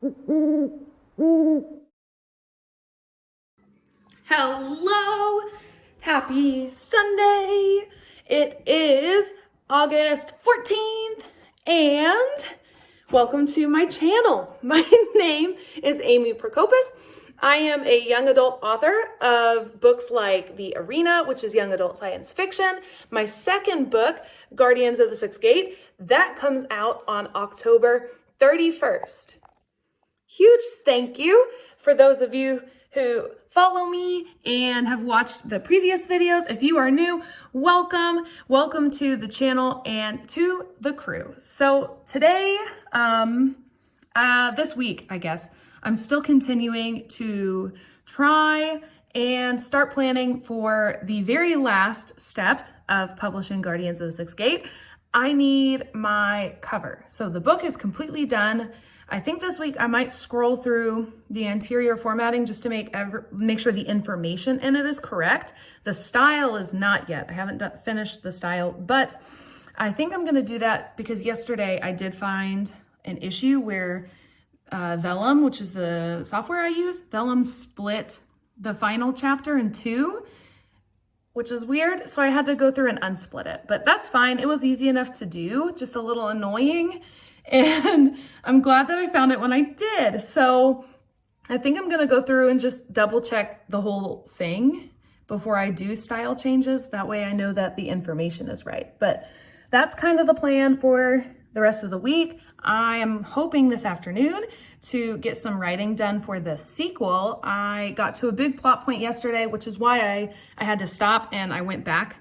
Hello, happy Sunday. It is August 14th and welcome to my channel. My name is Amy Prokopis. I am a young adult author of books like The Arena, which is young adult science fiction. My second book, Guardians of the Sixth Gate, that comes out on October 31st. Huge thank you for those of you who follow me and have watched the previous videos. If you are new, welcome. Welcome to the channel and to the crew. So today, this week, I guess, I'm still continuing to try and start planning for the very last steps of publishing Guardians of the Sixth Gate. I need my cover. So the book is completely done. I think this week I might scroll through the interior formatting just to make sure the information in it is correct. The style is not yet. I haven't finished the style, but I think I'm gonna do that because yesterday I did find an issue where Vellum, which is the software I use, Vellum split the final chapter in two, which is weird. So I had to go through and unsplit it, but that's fine. It was easy enough to do, just a little annoying. And I'm glad that I found it when I did. So I think I'm gonna go through and just double check the whole thing before I do style changes. That way I know that the information is right. But that's kind of the plan for the rest of the week. I am hoping this afternoon to get some writing done for the sequel. I got to a big plot point yesterday, which is why I had to stop and I went back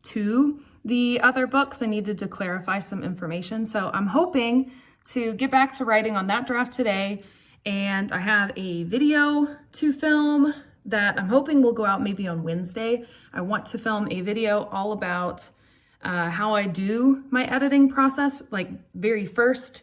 to the other books. I needed to clarify some information. So I'm hoping to get back to writing on that draft today. And I have a video to film that I'm hoping will go out maybe on Wednesday. I want to film a video all about how I do my editing process, like very first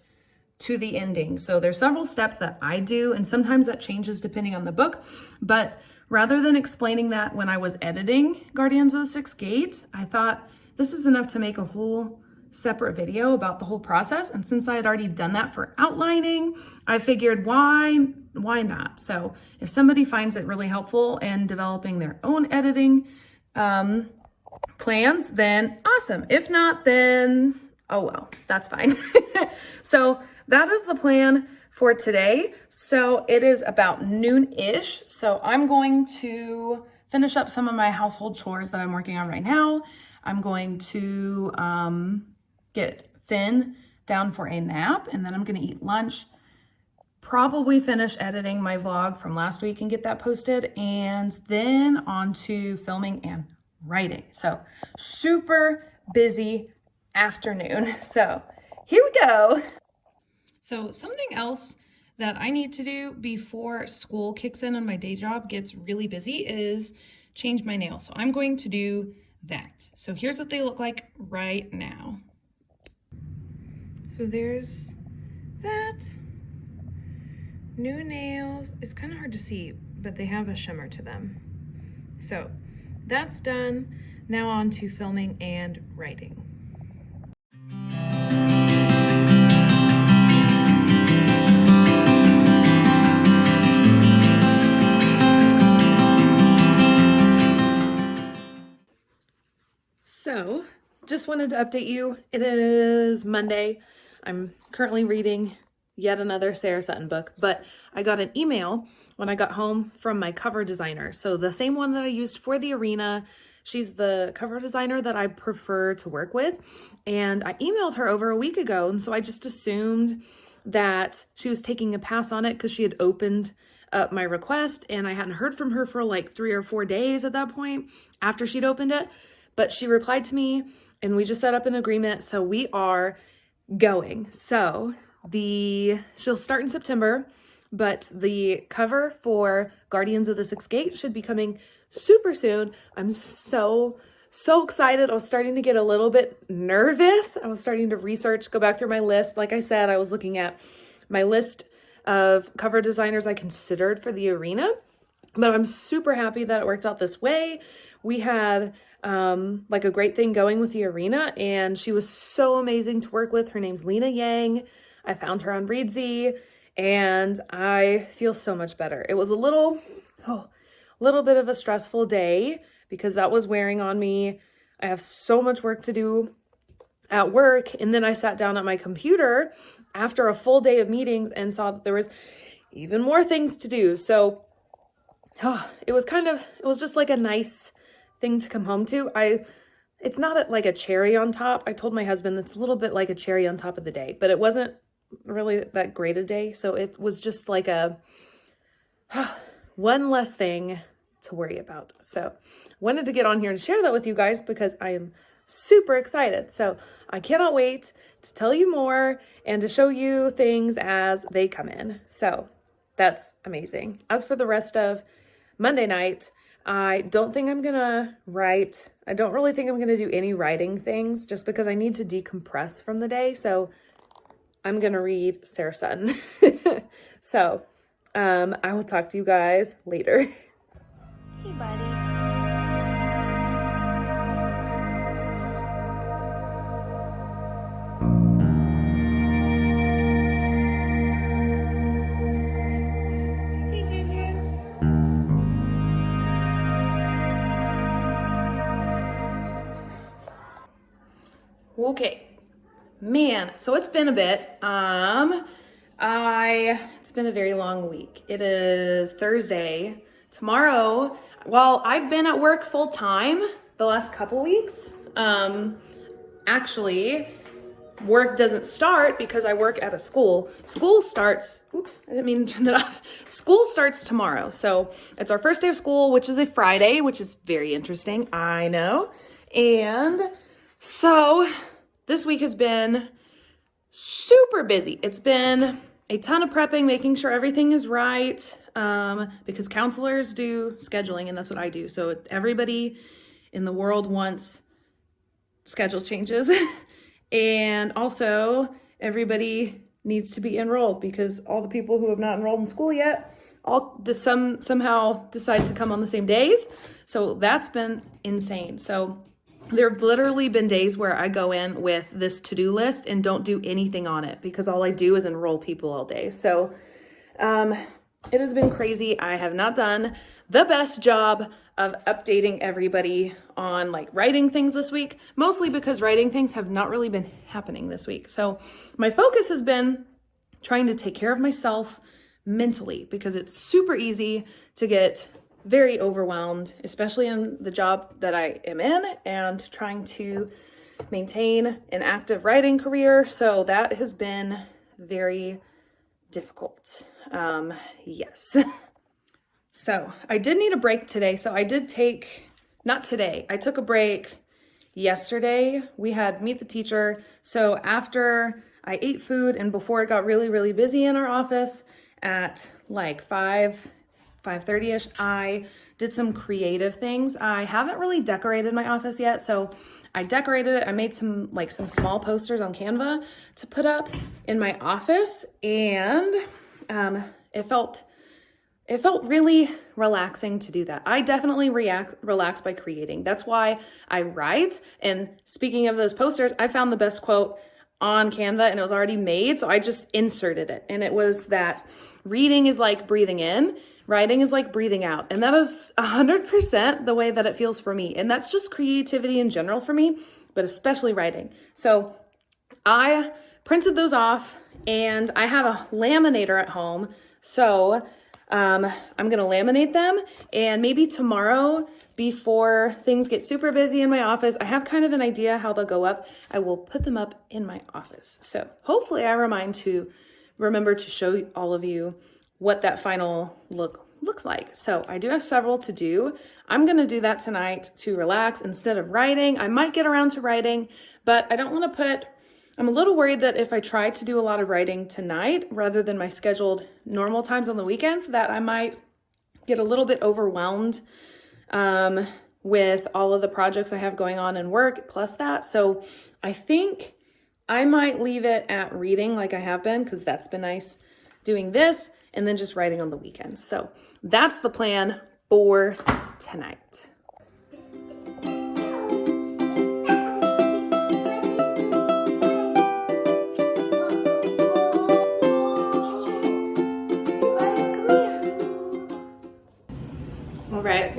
to the ending. So there's several steps that I do, and sometimes that changes depending on the book. But rather than explaining that when I was editing Guardians of the Sixth Gate, I thought this is enough to make a whole separate video about the whole process. And since I had already done that for outlining, I figured why not? So if somebody finds it really helpful in developing their own editing plans, then awesome. If not, then oh well, that's fine. So that is the plan for today. So it is about noon-ish. So I'm going to finish up some of my household chores that I'm working on right now. I'm going to get Finn down for a nap, and then I'm gonna eat lunch, probably finish editing my vlog from last week and get that posted, and then on to filming and writing. So super busy afternoon. So here we go. So something else that I need to do before school kicks in and my day job gets really busy is change my nails. So I'm going to do that. So here's what they look like right now. So there's that. New nails. It's kind of hard to see, but they have a shimmer to them. So that's done. Now on to filming and writing. So just wanted to update you. It is Monday. I'm currently reading yet another Sarah Sutton book, but I got an email when I got home from my cover designer. So the same one that I used for The Arena. She's the cover designer that I prefer to work with. And I emailed her over a week ago. And so I just assumed that she was taking a pass on it because she had opened up my request and I hadn't heard from her for like 3 or 4 days at that point after she'd opened it. But she replied to me and we just set up an agreement. So we are going. So she'll start in September, but the cover for Guardians of the Sixth Gate should be coming super soon. I'm so excited. I was starting to get a little bit nervous. I was starting to research, go back through my list. Like I said, I was looking at my list of cover designers I considered for The Arena, but I'm super happy that it worked out this way. We had like a great thing going with The Arena, and she was so amazing to work with. Her name's Lena Yang. I found her on Readsy, and I feel so much better. It was a little bit of a stressful day because that was wearing on me. I have so much work to do at work, and then I sat down at my computer after a full day of meetings and saw that there was even more things to do. So it was just like a nice thing to come home to. It's not like a cherry on top. I told my husband it's a little bit like a cherry on top of the day, but it wasn't really that great a day. So it was just like a one less thing to worry about. So wanted to get on here and share that with you guys because I am super excited. So I cannot wait to tell you more and to show you things as they come in. So that's amazing. As for the rest of Monday night, I don't think I'm gonna write. I don't really think I'm gonna do any writing things just because I need to decompress from the day. So I'm gonna read Sarah Sutton. So I will talk to you guys later. Hey, buddy. Okay, man, so it's been a bit. It's been a very long week. It is Thursday. Tomorrow, well, I've been at work full time the last couple weeks. Actually, work doesn't start because I work at a school. School starts, oops, I didn't mean to turn that off. School starts tomorrow. So it's our first day of school, which is a Friday, which is very interesting, I know. And so this week has been super busy. It's been a ton of prepping, making sure everything is right, because counselors do scheduling and that's what I do. So everybody in the world wants schedule changes. And also everybody needs to be enrolled because all the people who have not enrolled in school yet all somehow decide to come on the same days. So that's been insane. So there have literally been days where I go in with this to-do list and don't do anything on it because all I do is enroll people all day. So it has been crazy. I have not done the best job of updating everybody on like writing things this week, mostly because writing things have not really been happening this week. So my focus has been trying to take care of myself mentally because it's super easy to get very overwhelmed, especially in the job that I am in and trying to maintain an active writing career. So that has been very difficult. Yes. So I did need a break today. So I did not today, I took a break yesterday. We had Meet the Teacher. So after I ate food and before it got really, really busy in our office at like 5:30ish, I did some creative things. I haven't really decorated my office yet, so I decorated it. I made some small posters on Canva to put up in my office, and it felt really relaxing to do that. I definitely relax by creating. That's why I write. And speaking of those posters, I found the best quote on Canva and it was already made, so I just inserted it. And it was that reading is like breathing in, writing is like breathing out. And that is 100% the way that it feels for me. And that's just creativity in general for me, but especially writing. So I printed those off and I have a laminator at home. So I'm going to laminate them, and maybe tomorrow before things get super busy in my office, I have kind of an idea how they'll go up. I will put them up in my office. So hopefully I remember to show all of you what that final look looks like. So I do have several to do. I'm going to do that tonight to relax instead of writing. I might get around to writing, but I don't want to I'm a little worried that if I try to do a lot of writing tonight rather than my scheduled normal times on the weekends, that I might get a little bit overwhelmed with all of the projects I have going on in work plus that. So I think I might leave it at reading like I have been, because that's been nice doing this, and then just writing on the weekends. So that's the plan for tonight.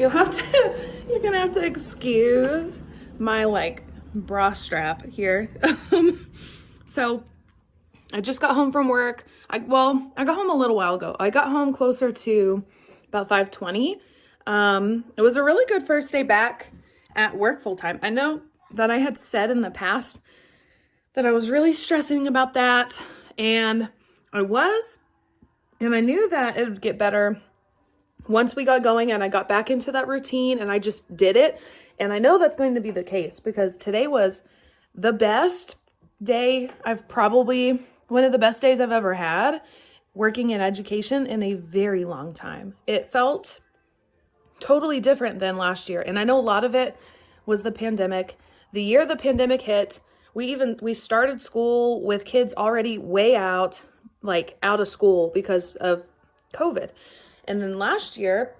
you're gonna have to excuse my like bra strap here. So I just got home from work. I got home a little while ago. I got home closer to about 5:20. It was a really good first day back at work full time. I know that I had said in the past that I was really stressing about that, and I was, and I knew that it would get better once we got going and I got back into that routine and I just did it. And I know that's going to be the case because today was the best day one of the best days I've ever had working in education in a very long time. It felt totally different than last year. And I know a lot of it was the pandemic. The year the pandemic hit, we started school with kids already way out of school because of COVID. And then last year,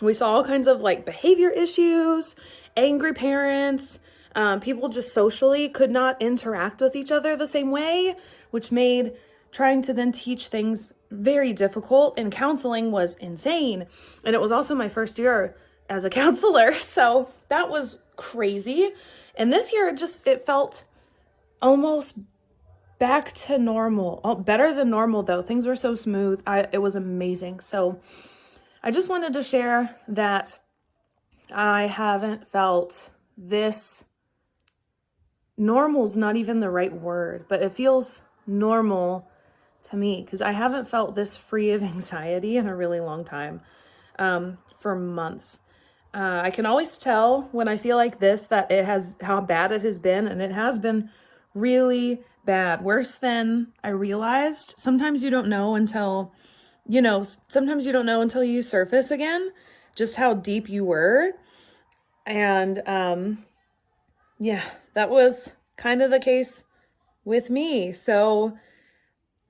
we saw all kinds of like behavior issues, angry parents, people just socially could not interact with each other the same way, which made trying to then teach things very difficult, and counseling was insane. And it was also my first year as a counselor, so that was crazy. And this year, it felt almost back to normal. Oh, better than normal though. Things were so smooth. It was amazing. So I just wanted to share that I haven't felt this. Normal's not even the right word, but it feels normal to me because I haven't felt this free of anxiety in a really long time, for months. I can always tell when I feel like this that how bad it has been, and it has been really bad, worse than I realized. Sometimes you don't know until you surface again just how deep you were. And that was kind of the case with me. So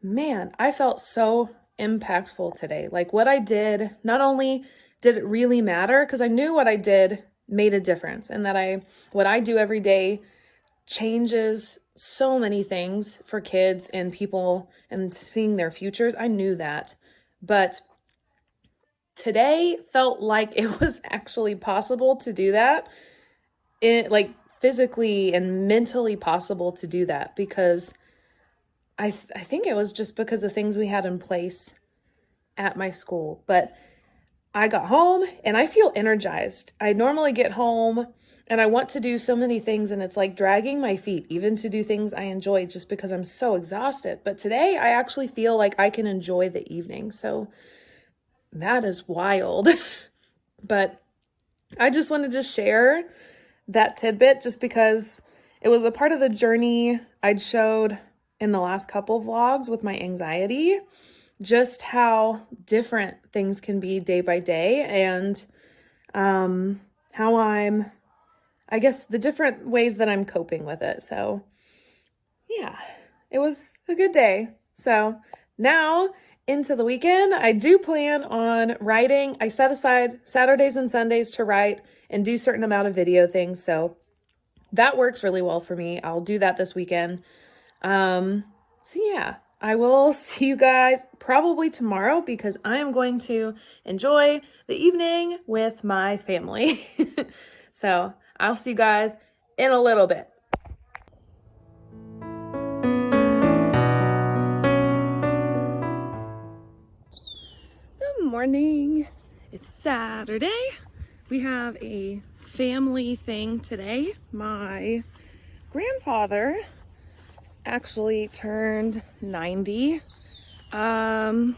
man, I felt so impactful today. Like what I did, not only did it really matter because I knew what I did made a difference, and that what I do every day changes so many things for kids and people and seeing their futures. I knew that, but today felt like it was actually possible to do that. Like physically and mentally possible to do that, because I think it was just because of things we had in place at my school. But I got home and I feel energized. I normally get home and I want to do so many things, and it's like dragging my feet even to do things I enjoy just because I'm so exhausted. But today I actually feel like I can enjoy the evening. So that is wild. But I just wanted to share that tidbit just because it was a part of the journey I'd showed in the last couple vlogs with my anxiety, just how different things can be day by day, and how I guess the different ways that I'm coping with it. So yeah, it was a good day. So now into the weekend, I do plan on writing. I set aside Saturdays and Sundays to write and do certain amount of video things. So that works really well for me. I'll do that this weekend. So yeah, I will see you guys probably tomorrow because I am going to enjoy the evening with my family. So I'll see you guys in a little bit. Good morning. It's Saturday. We have a family thing today. My grandfather actually turned 90 about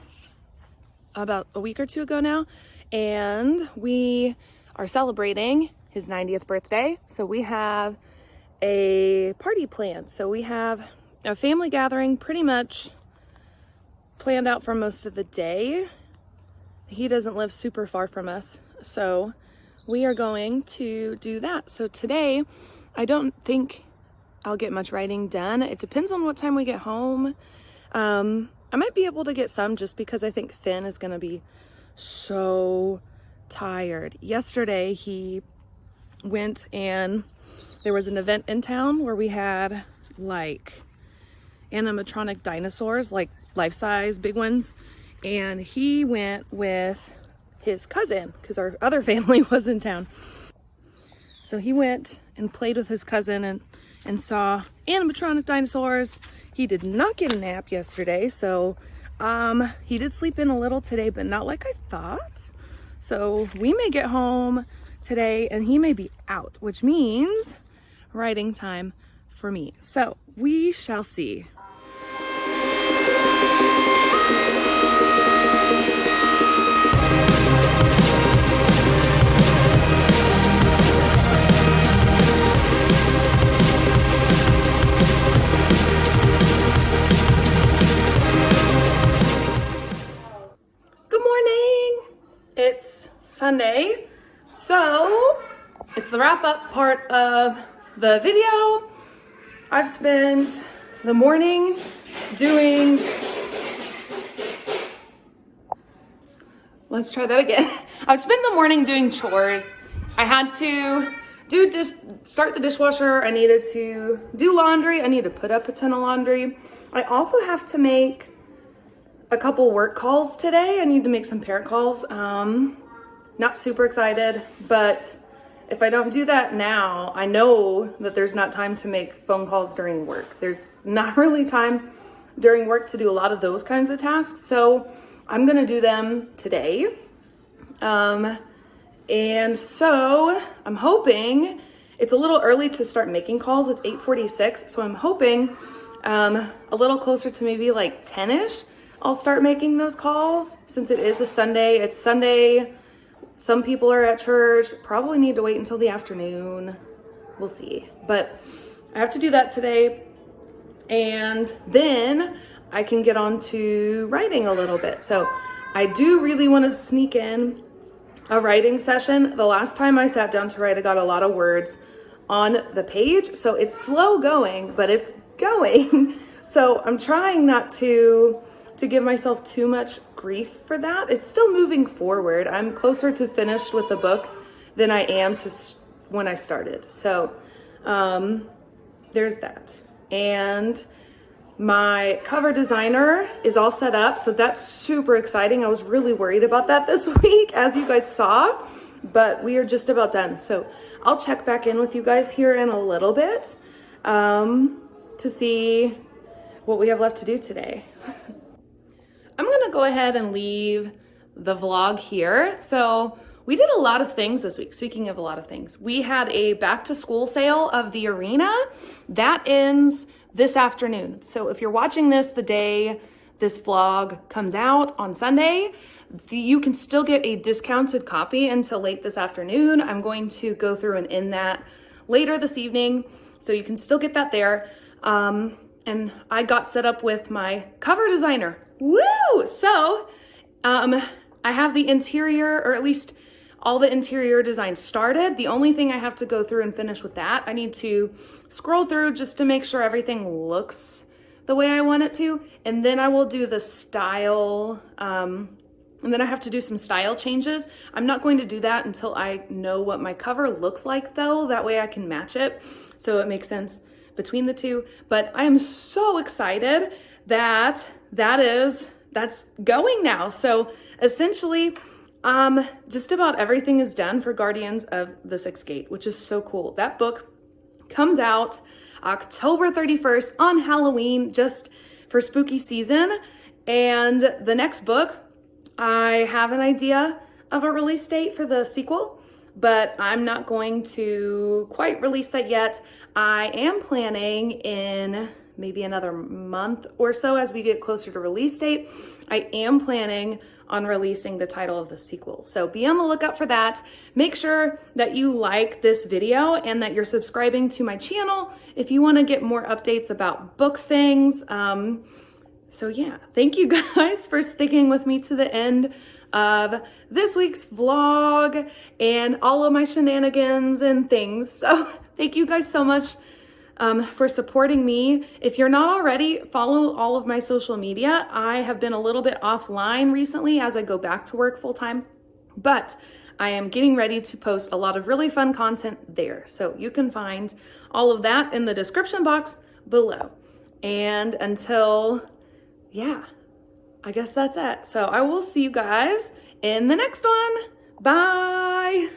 a week or two ago now, and we are celebrating his 90th birthday. So we have a party planned. So we have a family gathering pretty much planned out for most of the day. He doesn't live super far from us, so we are going to do that. So today, I don't think I'll get much writing done. It depends on what time we get home. I might be able to get some just because I think Finn is going to be so tired. Yesterday, he went and there was an event in town where we had like animatronic dinosaurs, like life-size big ones. And he went with his cousin because our other family was in town. So he went and played with his cousin and saw animatronic dinosaurs. He did not get a nap yesterday, so he did sleep in a little today, but not like I thought. So we may get home today and he may be out, which means writing time for me. So we shall see. Good morning. It's Sunday, so it's the wrap-up part of the video. I've spent the morning doing, let's try that again. I've spent the morning doing chores. I had to just start the dishwasher. I needed to do laundry. I need to put up a ton of laundry. I also have to make a couple work calls today. I need to make some parent calls. Not super excited, but if I don't do that now, I know that there's not time to make phone calls during work. There's not really time during work to do a lot of those kinds of tasks. So I'm gonna do them today. And so I'm hoping, it's a little early to start making calls. It's 8:46. So I'm hoping a little closer to maybe like 10-ish, I'll start making those calls since it is a Sunday. It's Sunday. Some people are at church. Probably need to wait until the afternoon. We'll see. But I have to do that today. And then I can get on to writing a little bit. So I do really want to sneak in a writing session. The last time I sat down to write, I got a lot of words on the page. So it's slow going, but it's going. So I'm trying not to give myself too much grief for that. It's still moving forward. I'm closer to finished with the book than I am to when I started. So there's that. And my cover designer is all set up, so that's super exciting. I was really worried about that this week, as you guys saw, but we are just about done. So I'll check back in with you guys here in a little bit to see what we have left to do today. I'm gonna go ahead and leave the vlog here. So we did a lot of things this week. Speaking of a lot of things, we had a back to school sale of the arena that ends this afternoon. So if you're watching this the day this vlog comes out on Sunday, you can still get a discounted copy until late this afternoon. I'm going to go through and end that later this evening, so you can still get that there. And I got set up with my cover designer. Woo! So I have the interior, or at least all the interior design started. The only thing I have to go through and finish with that, I need to scroll through just to make sure everything looks the way I want it to. And then I will do the style, and then I have to do some style changes. I'm not going to do that until I know what my cover looks like though. That way I can match it so it makes sense between the two. But I am so excited that that's going now. So essentially, just about everything is done for Guardians of the Sixth Gate, which is so cool. That book comes out October 31st on Halloween, just for spooky season. And the next book, I have an idea of a release date for the sequel, but I'm not going to quite release that yet. I am planning in maybe another month or so as we get closer to release date. I am planning on releasing the title of the sequel. So be on the lookout for that. Make sure that you like this video and that you're subscribing to my channel if you want to get more updates about book things. So yeah, thank you guys for sticking with me to the end of this week's vlog and all of my shenanigans and things. So thank you guys so much for supporting me. If you're not already, follow all of my social media. I have been a little bit offline recently as I go back to work full time, but I am getting ready to post a lot of really fun content there. So you can find all of that in the description box below. And until, yeah, I guess that's it. So I will see you guys in the next one. Bye.